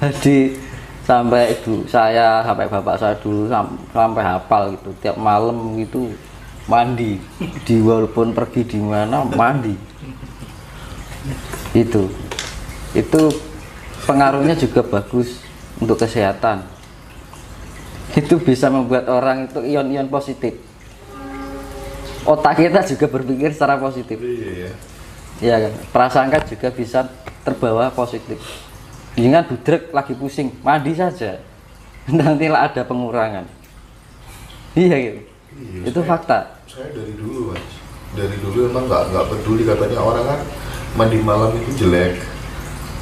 Jadi sampai ibu saya, sampai bapak saya dulu sampai hafal gitu, tiap malam gitu mandi, di walaupun pergi di mana mandi. Itu pengaruhnya juga bagus untuk kesehatan. Itu bisa membuat orang itu ion-ion positif. Otak kita juga berpikir secara positif. Iya kan, prasangka juga bisa terbawa positif. Jangan budrek lagi pusing, mandi saja, nantilah ada pengurangan. Iya gitu. Iya, Itu fakta. Saya dari dulu mas, dari dulu emang nggak peduli, katanya orang kan mandi malam itu jelek.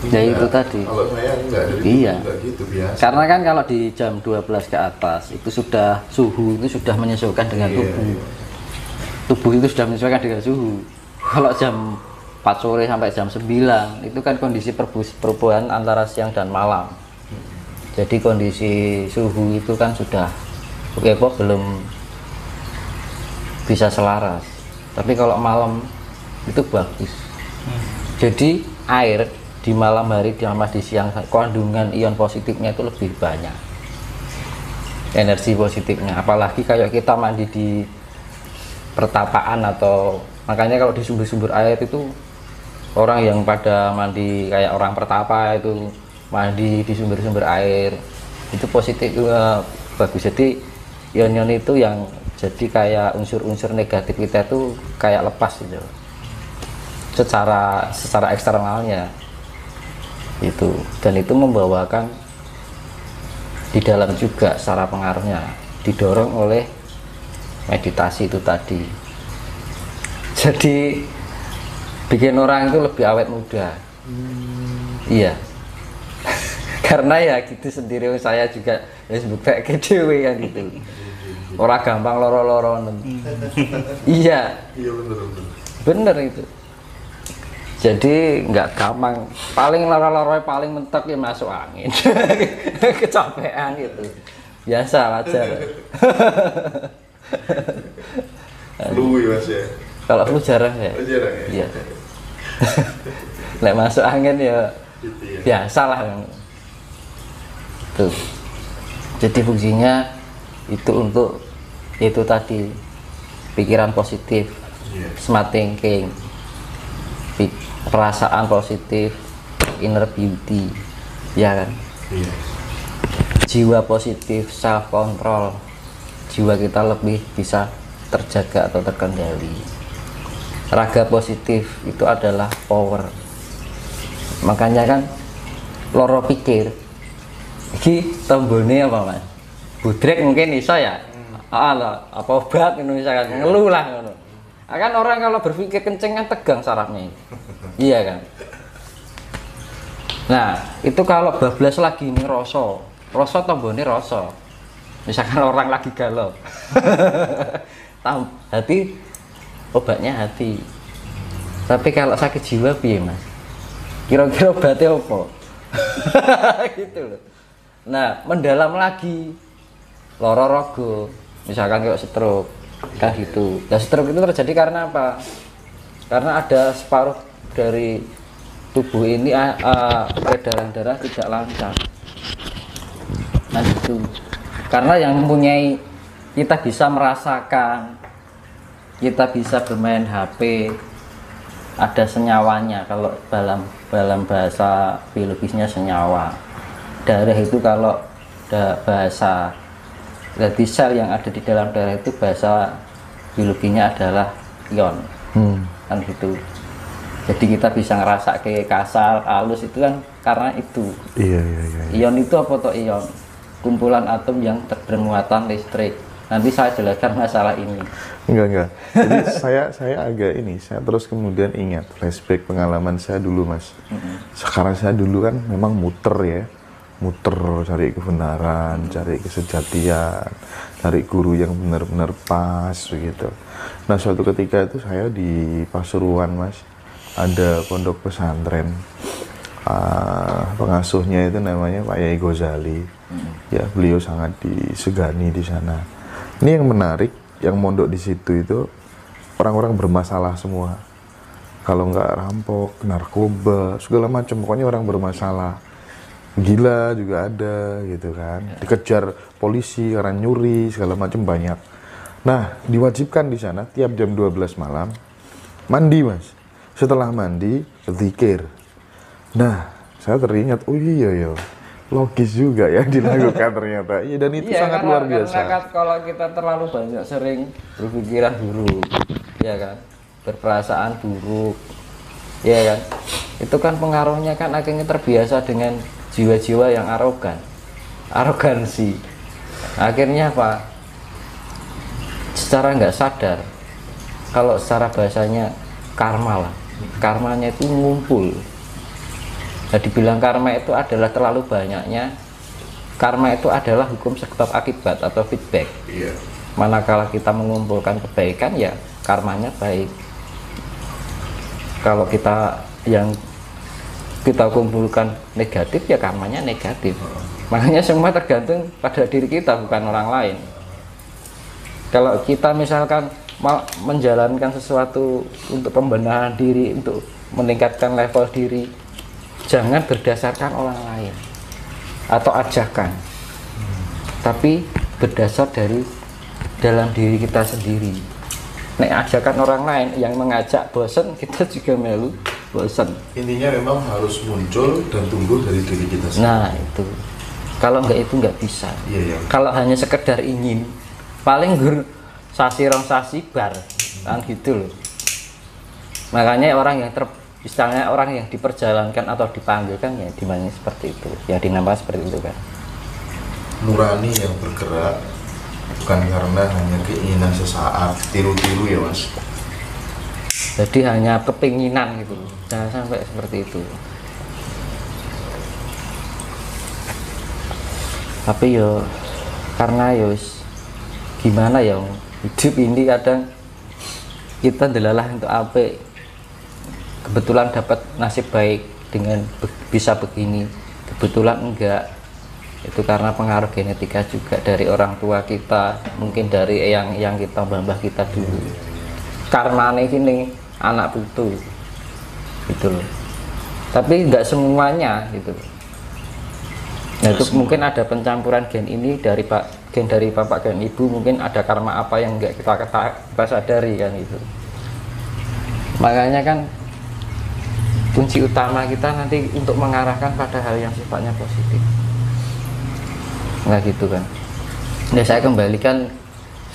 Ya itu tadi. Kalau saya enggak, dari Iya. dulu enggak gitu, biasa. Karena kan kalau di jam 12 ke atas itu sudah suhu itu sudah menyesuaikan dengan Iya, tubuh. iya. Tubuh itu sudah menyesuaikan dengan suhu. Kalau jam 4 sore sampai jam 9 itu kan kondisi perubahan antara siang dan malam. Jadi kondisi suhu itu kan sudah kok belum bisa selaras. Tapi kalau malam itu bagus. Jadi air di malam hari sama di siang kandungan ion positifnya itu lebih banyak. Energi positifnya, apalagi kayak kita mandi di pertapaan atau makanya kalau di sumber-sumber air itu orang yang pada mandi kayak orang pertapa itu mandi di sumber-sumber air itu positif bagus. Jadi ion-ion itu yang jadi kayak unsur-unsur negatif kita itu kayak lepas gitu secara eksternalnya itu, dan itu membawakan di dalam juga secara pengaruhnya didorong oleh meditasi itu tadi. Jadi bikin orang itu lebih awet muda. Iya. Karena ya gitu sendiri, saya juga bukti ke dewe kan gitu. Orang gampang loro-loro. Iya. Iya Bener itu. Jadi nggak gampang. Paling loro-loro paling mentok ya masuk angin. Kecapean gitu. Biasa wajar. Flu ya mas ya. Kalau flu jarang ya. Oh, jarang ya. Iya. Lek masuk angin ya Gitu ya. biasa lah. Tuh. Jadi fungsinya itu untuk itu tadi pikiran positif, smart thinking, perasaan positif, inner beauty, ya kan? Iya. Jiwa positif, self control, jiwa kita lebih bisa terjaga atau terkendali. Raga positif itu adalah power. Makanya kan loro pikir iki tombone apa mas? Budrek mungkin iso ya. Apa obat Indonesia kan ngeluh lah ngono. Kan orang kalau berpikir kenceng kan tegang sarafnya. Iya kan. Nah itu kalau bablas lagi ini rasa tombone rasa. Misalkan orang lagi galau, hati obatnya hati. Tapi kalau sakit jiwa piye mas? Kira-kira obatnya apa? Gitu loh. Nah mendalam lagi, loro rogo, misalkan kayak stroke kan gitu. Nah stroke itu terjadi karena apa? Karena ada separuh dari tubuh ini peredaran darah tidak lancar. Nah itu karena yang mempunyai, kita bisa merasakan, kita bisa bermain HP, ada senyawanya. Kalau dalam bahasa biologisnya senyawa. Darah itu kalau bahasa, berarti sel yang ada di dalam darah itu bahasa biologinya adalah ion. Kan gitu. Jadi kita bisa ngerasa kayak kasar, halus itu kan karena itu. Iya. Ion itu apa toh ion? Kumpulan atom yang bermuatan listrik. Nanti saya jelaskan masalah ini. Enggak. Jadi saya agak ini, saya terus kemudian ingat flashback pengalaman saya dulu mas. Sekarang saya dulu kan memang muter cari kebenaran, cari kesejatian, cari guru yang benar-benar pas begitu. Nah suatu ketika itu saya di Pasuruan mas, ada pondok pesantren, pengasuhnya itu namanya Pak Yai Ghazali. Ya beliau sangat disegani di sana. Ini yang menarik, yang mondok di situ itu orang-orang bermasalah semua. Kalau nggak rampok, narkoba, segala macam, pokoknya orang bermasalah. gila juga ada gitu kan, dikejar polisi karena nyuri segala macam banyak. Nah, diwajibkan di sana tiap jam 12 malam mandi mas. Setelah mandi zikir. Nah, saya teringat, oh iya ya, logis juga ya dilakukan ternyata. Iya, dan itu sangat luar biasa. Karena kalau kita terlalu banyak sering berpikiran buruk, ya kan, berperasaan buruk, ya kan, itu kan pengaruhnya kan akhirnya terbiasa dengan jiwa-jiwa yang arogansi. Akhirnya apa? Secara nggak sadar, kalau secara bahasanya karma lah, karmanya itu ngumpul. Nah, dibilang karma itu adalah terlalu banyaknya. Karma itu adalah hukum sebab akibat atau feedback. Iya. Manakala kita mengumpulkan kebaikan, ya karmanya baik. Kalau kita yang kita kumpulkan negatif, ya karmanya negatif. Makanya semua tergantung pada diri kita, bukan orang lain. Kalau kita misalkan menjalankan sesuatu untuk pembenahan diri, untuk meningkatkan level diri, jangan berdasarkan orang lain atau ajakan, tapi berdasar dari dalam diri kita sendiri. Nek ajakan orang lain yang mengajak bosen, kita juga melu bosen. Intinya memang harus muncul dan tumbuh dari diri kita sendiri. Nah itu, kalau enggak itu enggak bisa. Iya. Kalau hanya sekedar ingin, paling sasi rong sasi bar, kan gitu loh. Makanya orang yang misalnya orang yang diperjalankan atau dipanggilkan, ya dimana seperti itu, ya dinamakan seperti itu kan. Nurani yang bergerak, bukan karena hanya keinginan sesaat, tiru-tiru ya mas. Jadi hanya kepinginan gitu, jangan sampai seperti itu. Tapi yo karena gimana ya, hidup ini kadang kita delalah untuk apa, kebetulan dapat nasib baik dengan bisa begini, kebetulan enggak, itu karena pengaruh genetika juga dari orang tua kita, mungkin dari yang kita mbah kita dulu. Karmane ini anak putu gitu loh, tapi enggak semuanya gitu. Nah itu mungkin ada pencampuran gen ini dari gen dari bapak dan ibu, mungkin ada karma apa yang enggak kita sadari kan itu. Makanya kan kunci utama kita nanti untuk mengarahkan pada hal yang sifatnya positif. Nah gitu kan. Nah saya kembalikan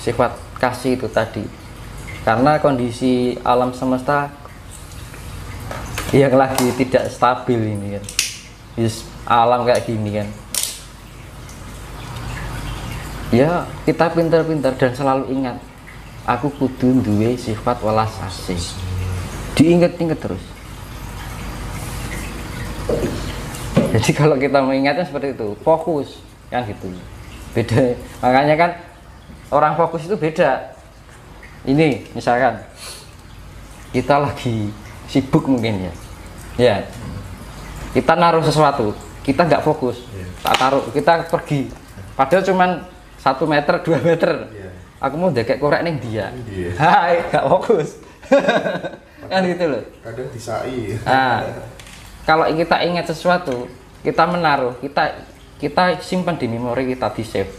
sifat kasih itu tadi. Karena kondisi alam semesta yang lagi tidak stabil ini kan. Alam kayak gini kan. Ya kita pintar-pintar dan selalu ingat, aku kudu duwe sifat welas asih. Diingat-ingat terus. Jadi kalau kita mengingatnya seperti itu, fokus kan gitu. Beda, makanya kan orang fokus itu beda. Ini misalkan kita lagi sibuk mungkin ya, kita naruh sesuatu, kita nggak fokus, tak taruh, kita pergi, padahal cuman 1 meter 2 meter, aku mau dekek korek neng dia, hai nggak fokus, kan gitu loh. Kadang disai. Nah, kalau kita ingat sesuatu, kita menaruh, kita simpan di memori kita, di save.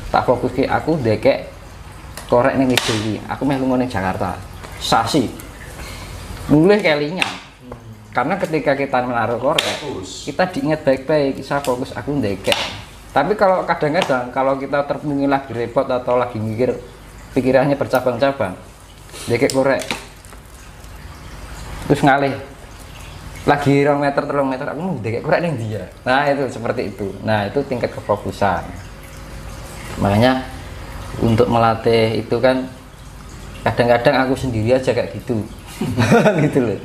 Tak fokus ke aku dekek korek ning iki, aku meh lunga ning Jakarta. Sasi. Mulih kelinya. Karena ketika kita menaruh korek, kita diingat baik-baik, saya fokus aku dekek. Tapi kalau kadang-kadang kalau kita terpungin lagi repot atau lagi mikir, pikirannya bercabang-cabang, dekek korek. Terus ngalih. Lagi 2 meter 3 meter aku mau dekek korek ning dia. Nah itu seperti itu. Nah itu tingkat kefokusan. Makanya untuk melatih itu kan kadang-kadang aku sendiri aja kayak gitu. Gitu loh.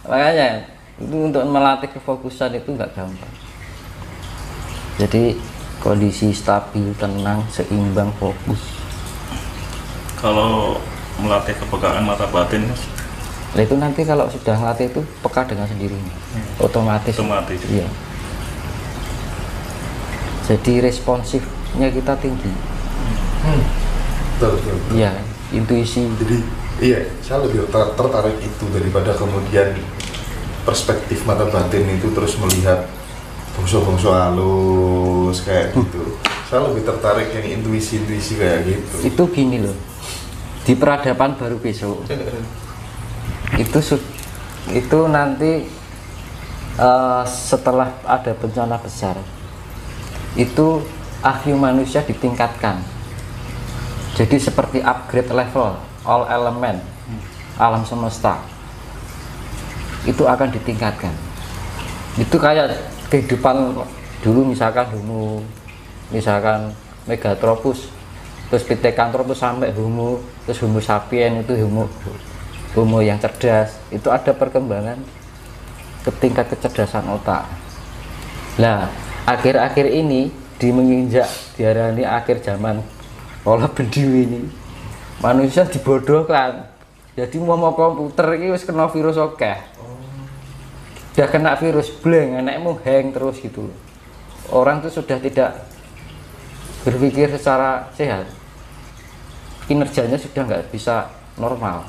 Makanya itu untuk melatih kefokusan itu nggak gampang. Jadi kondisi stabil, tenang, seimbang, fokus. Kalau melatih kepekaan mata batin mas, Nah itu nanti kalau sudah ngelatih itu peka dengan sendirinya, otomatis. Iya. Jadi responsifnya kita tinggi. Betul. Iya, intuisi. Jadi iya, saya lebih tertarik itu daripada kemudian perspektif mata batin itu terus melihat bongso-bongso halus kayak gitu. Saya lebih tertarik yang intuisi-intuisi kayak gitu. Itu gini loh, di peradaban baru besok itu nanti setelah ada bencana besar itu IQ manusia ditingkatkan, jadi seperti upgrade level all element alam semesta itu akan ditingkatkan. Itu kayak kehidupan dulu, misalkan Homo, misalkan Megatropus, terus Pithecanthropus sampai Homo, terus Homo sapien itu Homo yang cerdas. Itu ada perkembangan ke tingkat kecerdasan otak. Nah, akhir-akhir ini menginjak diarani akhir zaman pola bendiwi ini, manusia dibodohkan. Jadi mau komputer ini wis kena virus oke. Udah kena virus blank, enakmu hang terus gitu. Orang itu sudah tidak berpikir secara sehat. Kinerjanya sudah nggak bisa normal.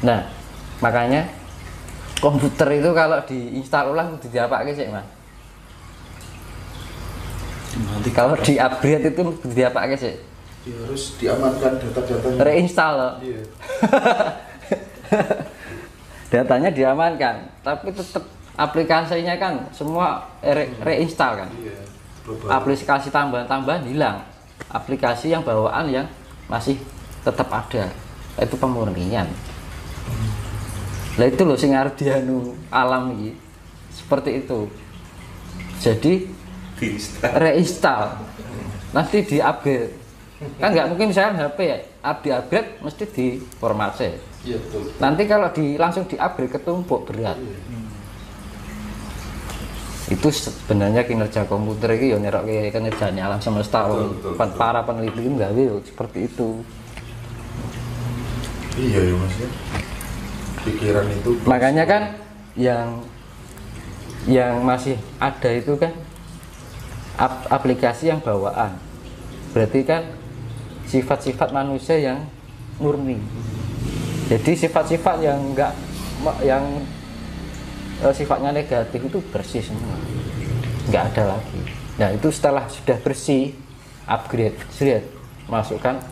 Nah, makanya komputer itu kalau diinstal ulang itu diapain sih, Mas? Nanti Kalau di upgrade itu diapain sih? Ya, harus diamankan data-datanya. Reinstall loh. Iya. Datanya diamankan, tapi tetap aplikasinya kan semua reinstall kan. Iya. Aplikasi tambahan-tambahan hilang, aplikasi yang bawaan yang masih tetap ada, itu pemurnian. Nah itu loh sing arep dianu alam iki seperti itu. Jadi reinstall, nanti di upgrade. Kan nggak mungkin misalkan HP ya di upgrade mesti di formasi. Iya, betul. Nanti kalau langsung di upgrade ketumpuk berat. Itu sebenarnya kinerja komputer ini ya nerokke kinerjanya alam semesta. Betul. Para peneliti nggawe yo seperti itu. Iya ya Mas ya. Pikiran itu. Makanya kan yang masih ada itu kan aplikasi yang bawaan. Berarti kan sifat-sifat manusia yang murni. Jadi sifat-sifat yang sifatnya negatif itu bersih semua, nggak ada lagi. Nah itu setelah sudah bersih, upgrade, masukkan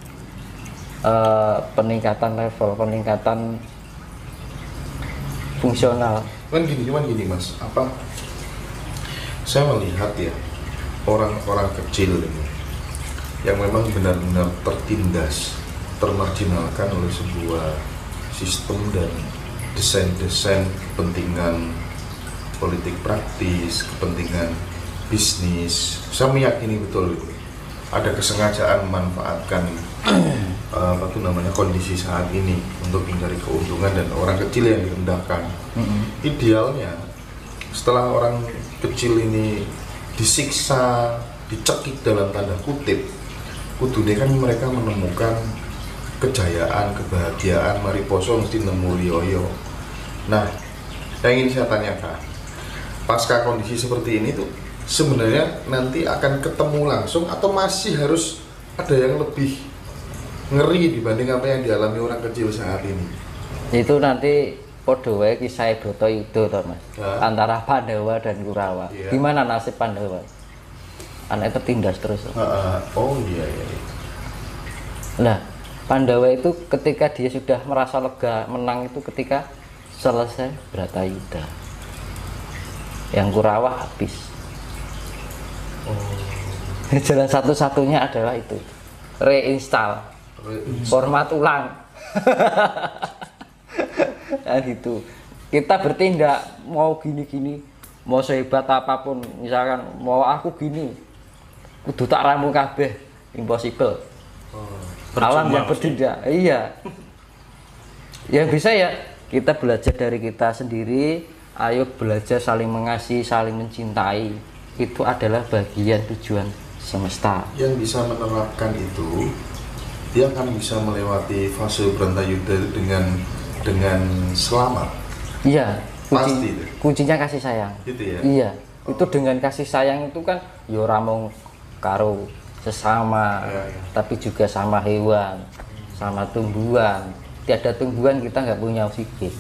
peningkatan level, peningkatan fungsional. Cuman gini Mas, saya melihat ya orang-orang kecil ini yang memang benar-benar tertindas, termarginalkan oleh sebuah sistem dan desain-desain kepentingan politik praktis, kepentingan bisnis. Saya meyakini betul itu ada kesengajaan memanfaatkan kondisi saat ini untuk mencari keuntungan dan orang kecil yang direndahkan. Idealnya setelah orang kecil ini disiksa, dicekik dalam tanda kutip, kudune kan mereka menemukan kejayaan, kebahagiaan, mariposo mesti nemu liyoyo. Nah, yang ingin saya tanyakan, pasca kondisi seperti ini tuh sebenarnya nanti akan ketemu langsung atau masih harus ada yang lebih ngeri dibanding apa yang dialami orang kecil saat ini? Itu nanti podo wae kisah Bratayuda toh Mas. Ya. Antara Pandawa dan Kurawa. Iya. Gimana nasib Pandawa? Anaknya tertindas terus. Oh iya. Nah, Pandawa itu ketika dia sudah merasa lega menang itu ketika selesai Bratayuda. Yang Kurawa habis. Jalan satu-satunya adalah itu, reinstall, format ulang. Nah gitu. Kita bertindak mau gini-gini, mau sehebat apapun, misalkan mau aku gini, kudu tak ramu kabeh, impossible. Alam yang bertindak, iya. Yang bisa ya kita belajar dari kita sendiri. Ayo belajar saling mengasihi, saling mencintai. Itu adalah bagian tujuan semesta. Yang bisa menerapkan itu, dia akan bisa melewati fase Bratayuda dengan selamat. Iya, Pasti itu. kuncinya kasih sayang. Gitu ya? Iya, itu dengan kasih sayang itu kan yo ora mung karo sesama, Ya. tapi juga sama hewan, sama tumbuhan. Tiada tumbuhan kita nggak punya oksigen.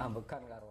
Ambekan karo